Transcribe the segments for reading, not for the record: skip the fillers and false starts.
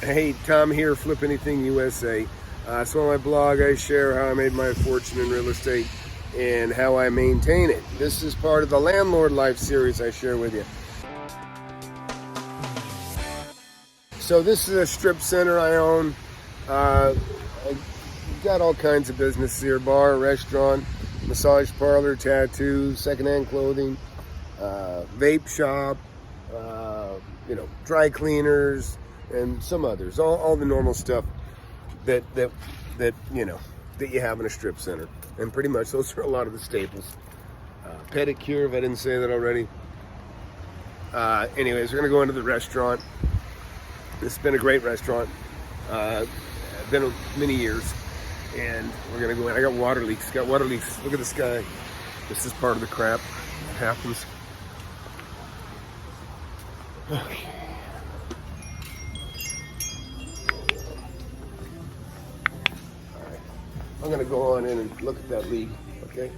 Hey, Tom here, FlipAnythingUSA. So on my blog, I share how I made my fortune in real estate and how I maintain it. This is part of the Landlord Life series I share with you. So this is a strip center I own. I got all kinds of business here: bar, restaurant, massage parlor, tattoo, secondhand clothing, vape shop, dry cleaners, and some others, all the normal stuff that you have in a strip center. And pretty much those are a lot of the staples. Pedicure, if I didn't say that already. Anyways, we're gonna go into the restaurant. This has been a great restaurant. Been many years, and we're gonna go in. I got water leaks. Got water leaks. Look at the sky. This is part of the crap that happens. Okay. I'm going to go on in and look at that leak, okay?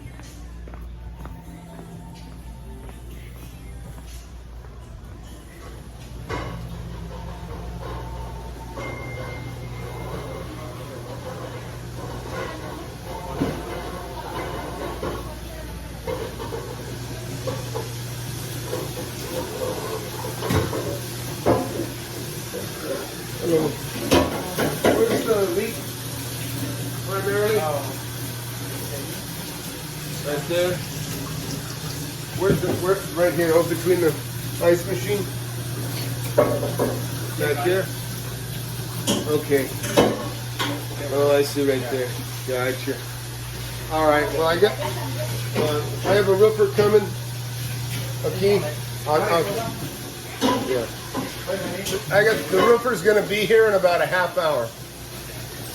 Hello. Where's the leak? Primarily? Right there. Where's right here? Oh, between the ice machine? Right there? Okay. Oh, I see right there. Gotcha. All right. Well, I have a roofer coming. Okay. Yeah. The roofer's going to be here in about a half hour.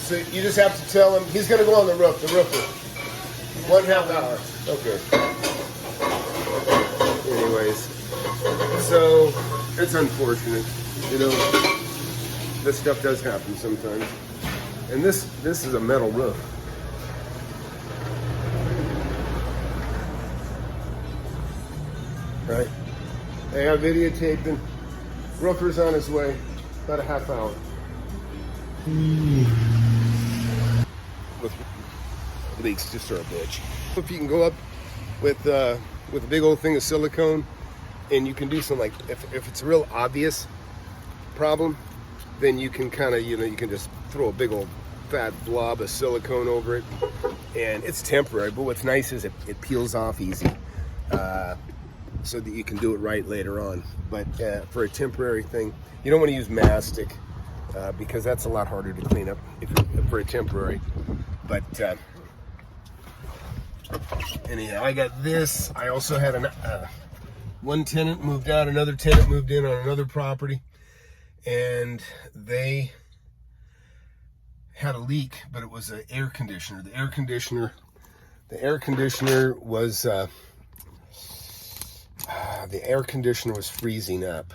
So you just have to tell him he's going to go on the roofer. 1.5 hour. Okay. Anyways, so it's unfortunate, this stuff does happen sometimes. And this is a metal roof. Right? They have videotaping. Roofer's on his way. About a half hour. With leaks, just are a bitch. If you can go up with a big old thing of silicone, and you can do some, like, if it's a real obvious problem, then you can kind of, you can just throw a big old fat blob of silicone over it, and it's temporary. But what's nice is it peels off easy, so that you can do it right later on. But for a temporary thing, you don't want to use mastic. Because that's a lot harder to clean up for a temporary. But anyhow, I got this. I also had one tenant moved out, another tenant moved in on another property, and they had a leak, but it was an air conditioner. The air conditioner was freezing up,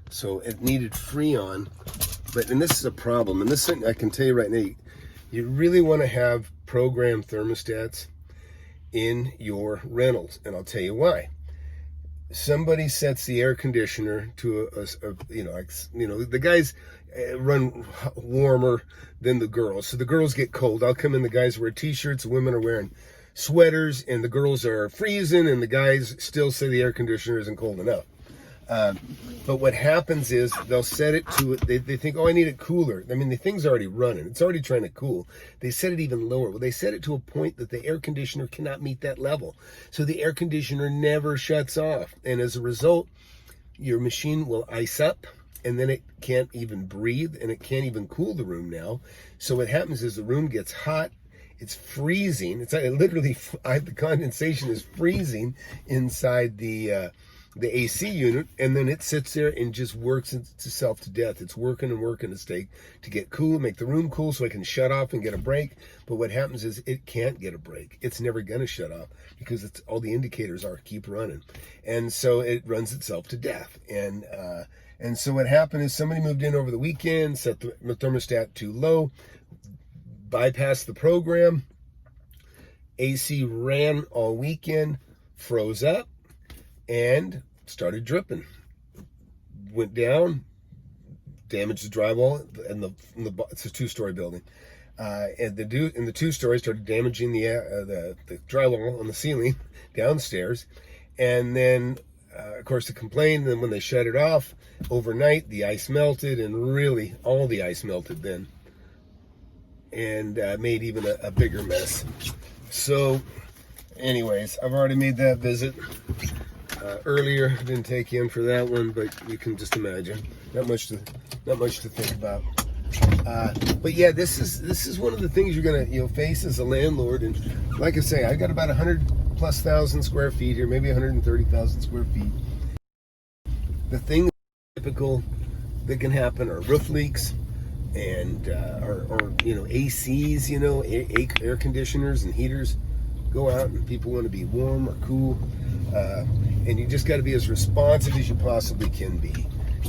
so it needed Freon. And this is a problem, and this thing I can tell you right now, you really want to have programmed thermostats in your rentals, and I'll tell you why. Somebody sets the air conditioner to the guys run warmer than the girls, so the girls get cold. I'll come in, the guys wear t-shirts, the women are wearing sweaters, and the girls are freezing, and the guys still say the air conditioner isn't cold enough. But what happens is they'll set it to, they think, oh, I need it cooler. I mean, the thing's already running. It's already trying to cool. They set it even lower. Well, they set it to a point that the air conditioner cannot meet that level. So the air conditioner never shuts off. And as a result, your machine will ice up, and then it can't even breathe, and it can't even cool the room now. So what happens is the room gets hot. It's freezing. The condensation is freezing inside the AC unit, and then it sits there and just works itself to death. It's working to get cool, make the room cool so it can shut off and get a break. But what happens is it can't get a break. It's never going to shut off because all the indicators keep running. And so it runs itself to death. And so what happened is somebody moved in over the weekend, set the thermostat too low, bypassed the program. AC ran all weekend, froze up, and started dripping. Went down, damaged the drywall, and it's a 2-story building. And the 2 stories started damaging the drywall on the ceiling downstairs, and then of course they complained. And then when they shut it off overnight, the ice melted, and really all the ice melted then, and made even a bigger mess. So, anyways, I've already made that visit earlier. Didn't take you in for that one, but you can just imagine. Not much to think about. But yeah, this is one of the things you're gonna face as a landlord. And like I say, I got about 100,000+ square feet here, maybe 130,000 square feet. The thing typical that can happen are roof leaks, and or ACs, air conditioners and heaters go out, and people want to be warm or cool, and you just got to be as responsive as you possibly can be.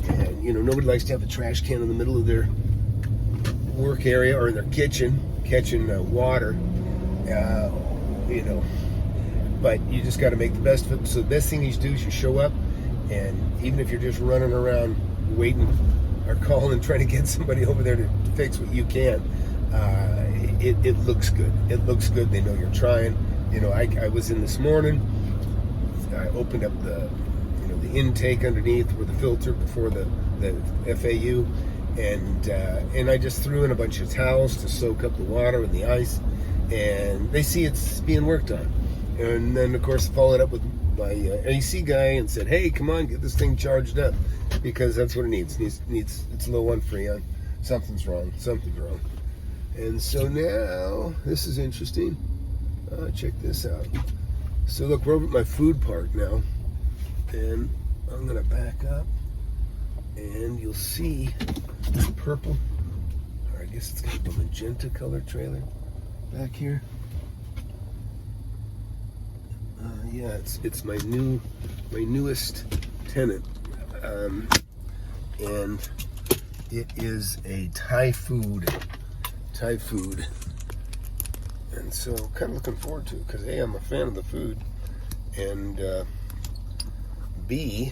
And nobody likes to have a trash can in the middle of their work area or in their kitchen catching water, but you just got to make the best of it. So the best thing you do is you show up, and even if you're just running around waiting or calling, trying to get somebody over there to fix what you can, it looks good. It looks good. They know you're trying. I was in this morning. I opened up the intake underneath with the filter before the FAU, and I just threw in a bunch of towels to soak up the water and the ice, and they see it's being worked on. And then of course followed up with my AC guy and said, hey, come on, get this thing charged up, because that's what it needs. It's low on Freon. Something's wrong. And so now this is interesting. Check this out. So look, we're over at my food park now, and I'm gonna back up, and you'll see this purple, or I guess it's kind of a magenta color trailer back here. Yeah, it's my newest tenant, and it is a Thai food, and so kind of looking forward to it, because A, I'm a fan of the food, and B,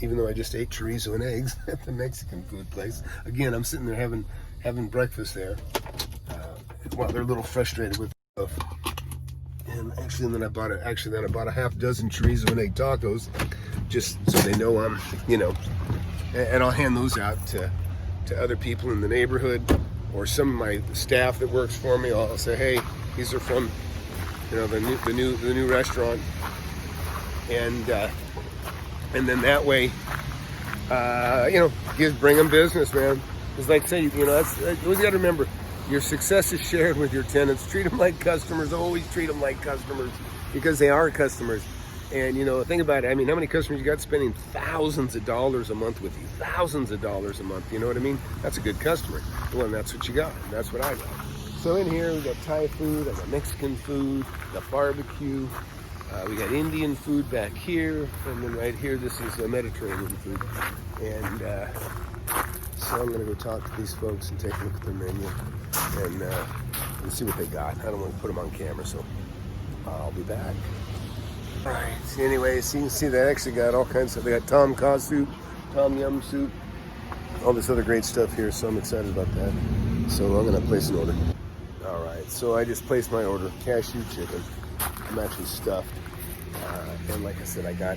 even though I just ate chorizo and eggs at the Mexican food place, again, I'm sitting there having breakfast there, while they're a little frustrated with stuff. And then I bought a half dozen chorizo and egg tacos, just so they know and I'll hand those out to other people in the neighborhood, or some of my staff that works for me. I'll say, hey, these are from the new restaurant, and then that way, bring them business, man. It's like say, that's you got to remember. Your success is shared with your tenants. Treat them like customers. Always treat them like customers, because they are customers. And think about it. I mean, how many customers you got spending thousands of dollars a month with you? Thousands of dollars a month. You know what I mean? That's a good customer. Well, and that's what you got. And that's what I got. So in here we got Thai food, I got Mexican food, got barbecue. We got Indian food back here, and then right here this is Mediterranean food. And so I'm gonna go talk to these folks and take a look at their menu and see what they got. I don't want to put them on camera, so I'll be back. All right. Anyways, you can see they actually got all kinds of. They got Tom Kha soup, Tom Yum soup, all this other great stuff here. So I'm excited about that. So I'm gonna place an order. All right. So I just placed my order. Cashew chicken. I'm actually stuffed, and like I said, I got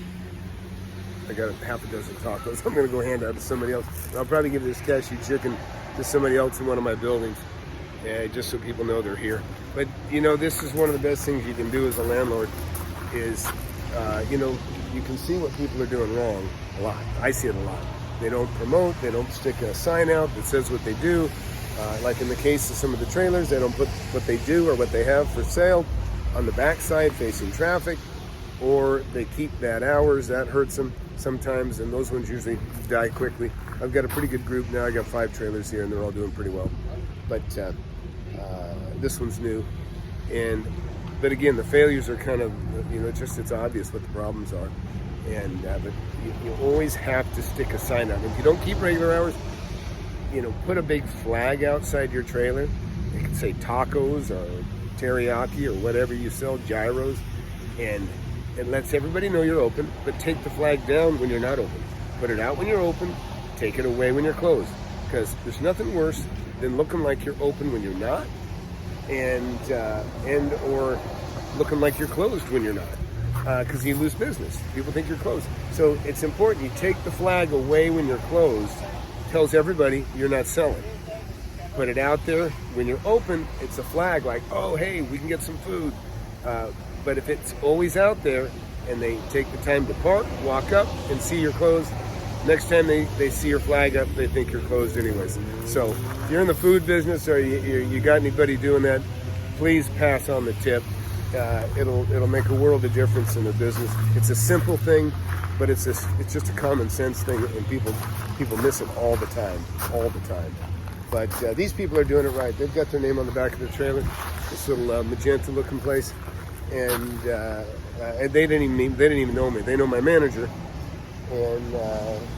a half a dozen tacos. I'm gonna go hand out to somebody else. I'll probably give this cashew chicken to somebody else in one of my buildings, just so people know they're here. But this is one of the best things you can do as a landlord is, you can see what people are doing wrong a lot. I see it a lot. They don't promote, they don't stick a sign out that says what they do. Like in the case of some of the trailers, they don't put what they do or what they have for sale on the backside facing traffic, or they keep bad hours. That hurts them sometimes, and those ones usually die quickly. I've got a pretty good group now. I got 5 trailers here, and they're all doing pretty well. But this one's new, but again, the failures are kind of, it's obvious what the problems are, and but you always have to stick a sign out. If you don't keep regular hours, put a big flag outside your trailer. It can say tacos or teriyaki or whatever you sell, gyros, and it lets everybody know you're open, but take the flag down when you're not open. Put it out when you're open, take it away when you're closed. Because there's nothing worse than looking like you're open when you're not, and or looking like you're closed when you're not, because you lose business. People think you're closed. So it's important you take the flag away when you're closed. Tells everybody you're not selling. Put it out there when you're open. It's a flag like, oh hey, we can get some food. But if it's always out there and they take the time to park, walk up and see you're closed, next time they see your flag up, they think you're closed anyways. So if you're in the food business or you got anybody doing that, please pass on the tip. It'll make a world of difference in their business. It's a simple thing, but it's just a common sense thing, and people miss it all the time. But these people are doing it right. They've got their name on the back of the trailer, this little magenta looking place, and they didn't even know me. They know my manager, and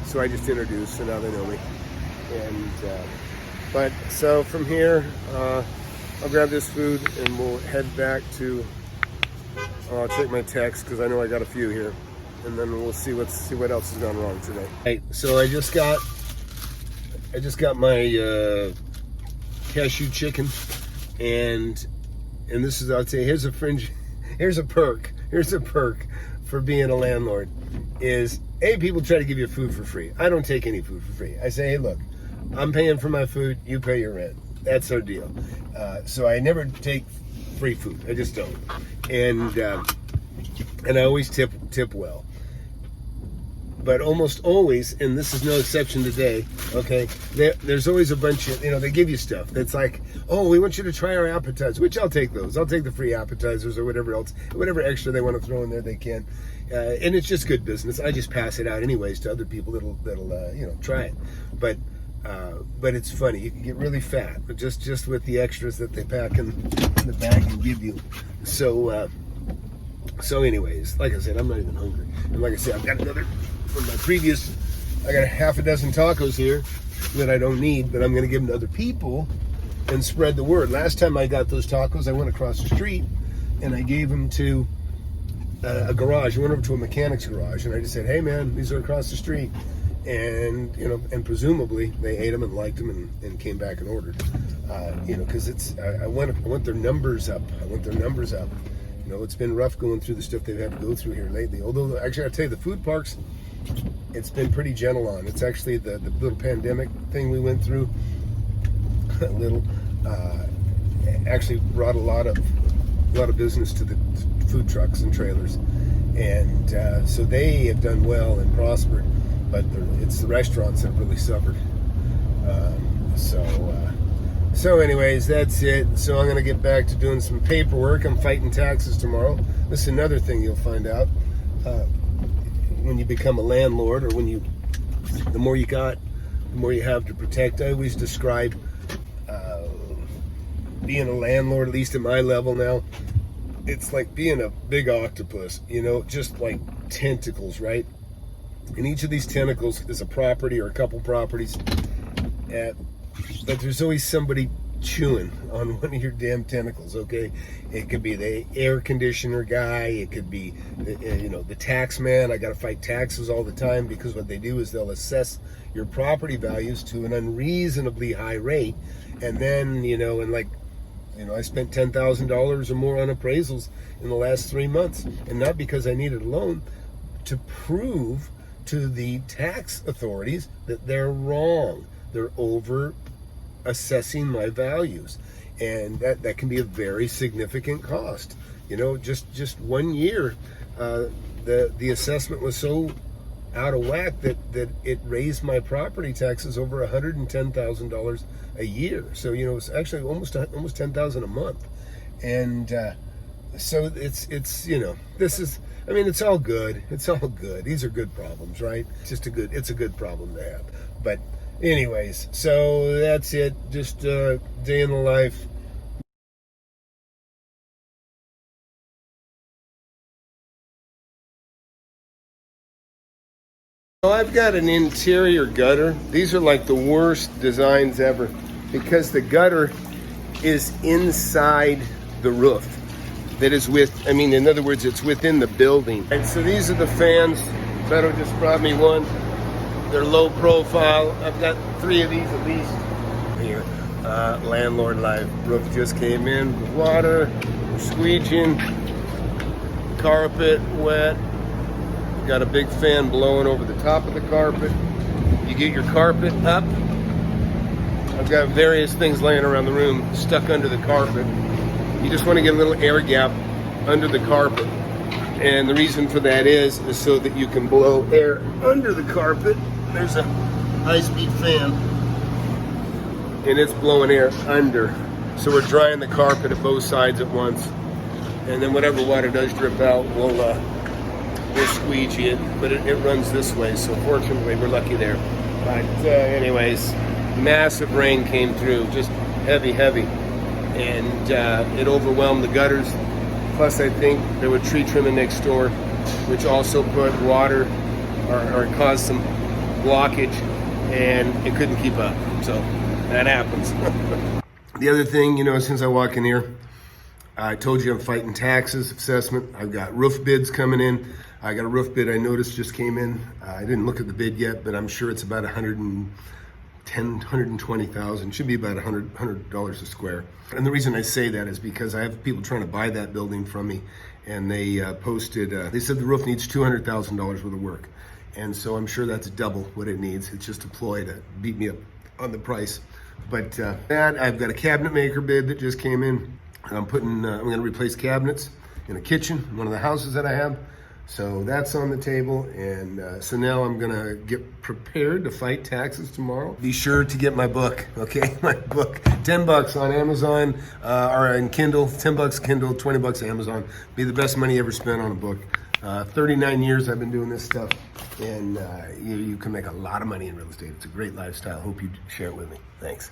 so I just introduced, so now they know me. And but so from here, I'll grab this food and we'll head back to. I'll check my text because I know I got a few here, and then we'll see what else has gone wrong today. Hey, so I just got my cashew chicken, and this is, I'll tell you, here's a perk for being a landlord. Is people try to give you food for free. I don't take any food for free. I say, hey, look, I'm paying for my food, you pay your rent. That's our deal. So I never take free food. I just don't. And I always tip well. But almost always, and this is no exception today, okay, there's always a bunch of, they give you stuff that's like, oh, we want you to try our appetizers, which I'll take those. I'll take the free appetizers or whatever else, whatever extra they want to throw in there, they can. And it's just good business. I just pass it out anyways to other people that'll try it. But it's funny. You can get really fat, but just with the extras that they pack in the bag and give you. So anyways, like I said, I'm not even hungry. And like I said, I've got another from my previous. I got a half a dozen tacos here that I don't need, but I'm going to give them to other people and spread the word. Last time I got those tacos, I went across the street and I gave them to a garage. I went over to a mechanic's garage and I just said, "Hey man, these are across the street." And and presumably they ate them and liked them and came back and ordered. Because I want their numbers up. It's been rough going through the stuff they've had to go through here lately. Although actually, I tell you, the food parks, it's been pretty gentle on. It's actually the little pandemic thing we went through. Actually brought a lot of business to the food trucks and trailers, and so they have done well and prospered. But it's the restaurants that have really suffered. So anyways, that's it. So I'm going to get back to doing some paperwork. I'm fighting taxes tomorrow. This is another thing you'll find out when you become a landlord, or the more you got, the more you have to protect. I always describe being a landlord, at least at my level now, it's like being a big octopus, just like tentacles, right? And each of these tentacles is a property or a couple properties. But there's always somebody chewing on one of your damn tentacles, okay? It could be the air conditioner guy. It could be, the tax man. I got to fight taxes all the time because what they do is they'll assess your property values to an unreasonably high rate. And then, I spent $10,000 or more on appraisals in the last 3 months. And not because I needed a loan, to prove to the tax authorities that they're wrong. They're over assessing my values, and that can be a very significant cost. Just 1 year, the assessment was so out of whack that it raised my property taxes over $110,000 a year. So it's actually almost $10,000 a month, and so it's this is. I mean, it's all good. It's all good. These are good problems, right? It's a good problem to have. But anyways, so that's it. Just day in the life. So I've got an interior gutter. These are like the worst designs ever because the gutter is inside the roof. That is in other words, it's within the building. And so these are the fans. Beto just brought me one. They're low profile. I've got 3 of these at least. Here, Landlord Live. Roof just came in with water, squeeging, carpet wet. Got a big fan blowing over the top of the carpet. You get your carpet up. I've got various things laying around the room stuck under the carpet. You just want to get a little air gap under the carpet. And the reason for that is so that you can blow air under the carpet. There's a high-speed fan, and it's blowing air under. So we're drying the carpet at both sides at once. And then whatever water does drip out, we'll squeegee it. But it runs this way, so fortunately we're lucky there. But anyways, massive rain came through, just heavy. And it overwhelmed the gutters. Plus, I think there was tree trimming next door, which also put water or caused some blockage, and it couldn't keep up. So that happens. The other thing, since I walk in here, I told you I'm fighting taxes, assessment. I've got roof bids coming in. I got a roof bid I noticed just came in. I didn't look at the bid yet, but I'm sure it's about $120,000. Should be about $100 a square. And the reason I say that is because I have people trying to buy that building from me, and they posted. They said the roof needs $200,000 worth of work, and so I'm sure that's double what it needs. It's just a ploy to beat me up on the price. But that I've got a cabinet maker bid that just came in. I'm going to replace cabinets in a kitchen in one of the houses that I have. So that's on the table, and so now I'm gonna get prepared to fight taxes tomorrow. Be sure to get my book, okay? My book, $10 on Amazon or in Kindle, $10 Kindle, $20 Amazon. Be the best money ever spent on a book. 39 years I've been doing this stuff, and you can make a lot of money in real estate. It's a great lifestyle. Hope you share it with me. Thanks.